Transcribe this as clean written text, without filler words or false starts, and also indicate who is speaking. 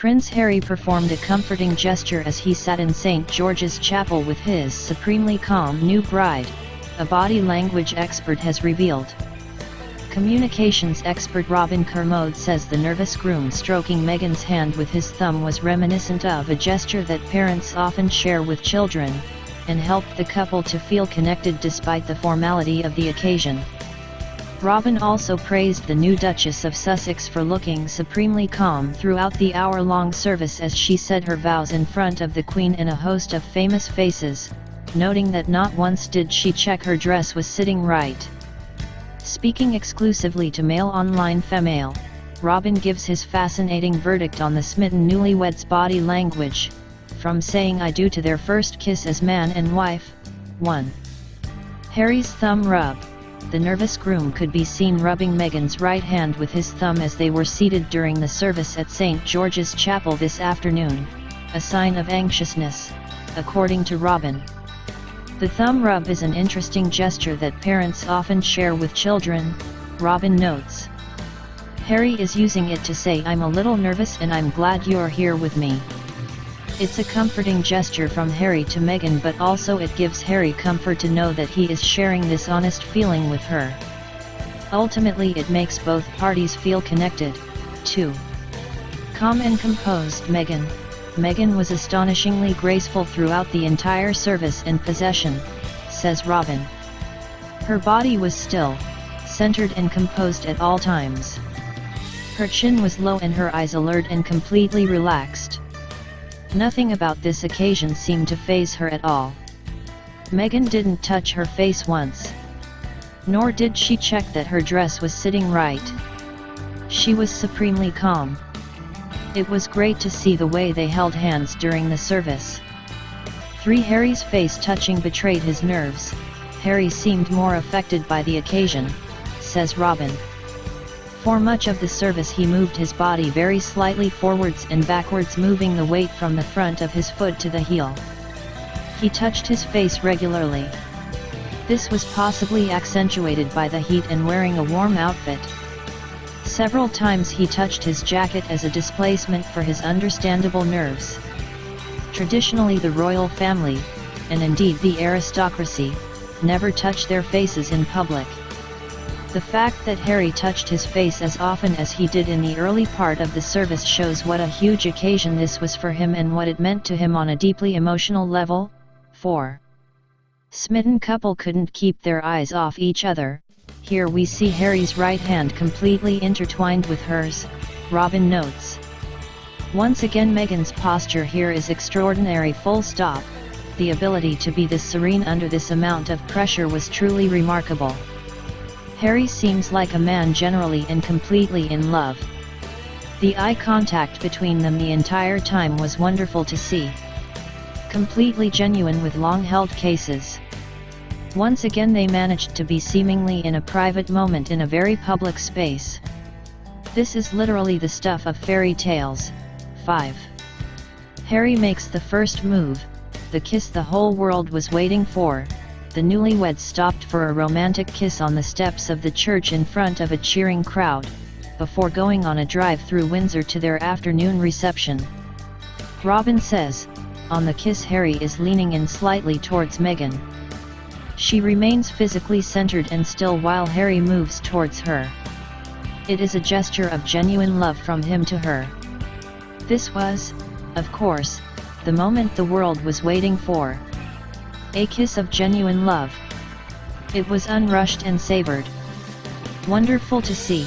Speaker 1: Prince Harry performed a comforting gesture as he sat in St. George's Chapel with his supremely calm new bride, a body language expert has revealed. Communications expert Robin Kermode says the nervous groom stroking Meghan's hand with his thumb was reminiscent of a gesture that parents often share with children, and helped the couple to feel connected despite the formality of the occasion. Robin also praised the new Duchess of Sussex for looking supremely calm throughout the hour-long service as she said her vows in front of the Queen and a host of famous faces, noting that not once did she check her dress was sitting right. Speaking exclusively to Mail Online Female, Robin gives his fascinating verdict on the smitten newlyweds' body language, from saying I do to their first kiss as man and wife. 1. Harry's thumb rub. The nervous groom could be seen rubbing Meghan's right hand with his thumb as they were seated during the service at St. George's Chapel this afternoon, a sign of anxiousness, according to Robin. The thumb rub is an interesting gesture that parents often share with children, Robin notes. Harry is using it to say I'm a little nervous and I'm glad you're here with me. It's a comforting gesture from Harry to Meghan, but also it gives Harry comfort to know that he is sharing this honest feeling with her. Ultimately it makes both parties feel connected. 2. Calm and composed Meghan. Meghan was astonishingly graceful throughout the entire service and procession, says Robin. Her body was still, centered and composed at all times. Her chin was low and her eyes alert and completely relaxed. Nothing about this occasion seemed to faze her at all. Meghan didn't touch her face once. Nor did she check that her dress was sitting right. She was supremely calm. It was great to see the way they held hands during the service. 3. Harry's face touching betrayed his nerves. Harry seemed more affected by the occasion, says Robin. For much of the service he moved his body very slightly forwards and backwards, moving the weight from the front of his foot to the heel. He touched his face regularly. This was possibly accentuated by the heat and wearing a warm outfit. Several times he touched his jacket as a displacement for his understandable nerves. Traditionally the royal family, and indeed the aristocracy, never touch their faces in public. The fact that Harry touched his face as often as he did in the early part of the service shows what a huge occasion this was for him and what it meant to him on a deeply emotional level. 4. Smitten couple couldn't keep their eyes off each other. Here we see Harry's right hand completely intertwined with hers, Robin notes. Once again Meghan's posture here is extraordinary, full stop. The ability to be this serene under this amount of pressure was truly remarkable. Harry seems like a man generally and completely in love. The eye contact between them the entire time was wonderful to see. Completely genuine with long-held cases. Once again they managed to be seemingly in a private moment in a very public space. This is literally the stuff of fairy tales. 5. Harry makes the first move, the kiss the whole world was waiting for. The newlyweds stopped for a romantic kiss on the steps of the church in front of a cheering crowd, before going on a drive through Windsor to their afternoon reception. Robin says, on the kiss Harry is leaning in slightly towards Meghan. She remains physically centered and still while Harry moves towards her. It is a gesture of genuine love from him to her. This was, of course, the moment the world was waiting for. A kiss of genuine love. It was unrushed and savored. Wonderful to see.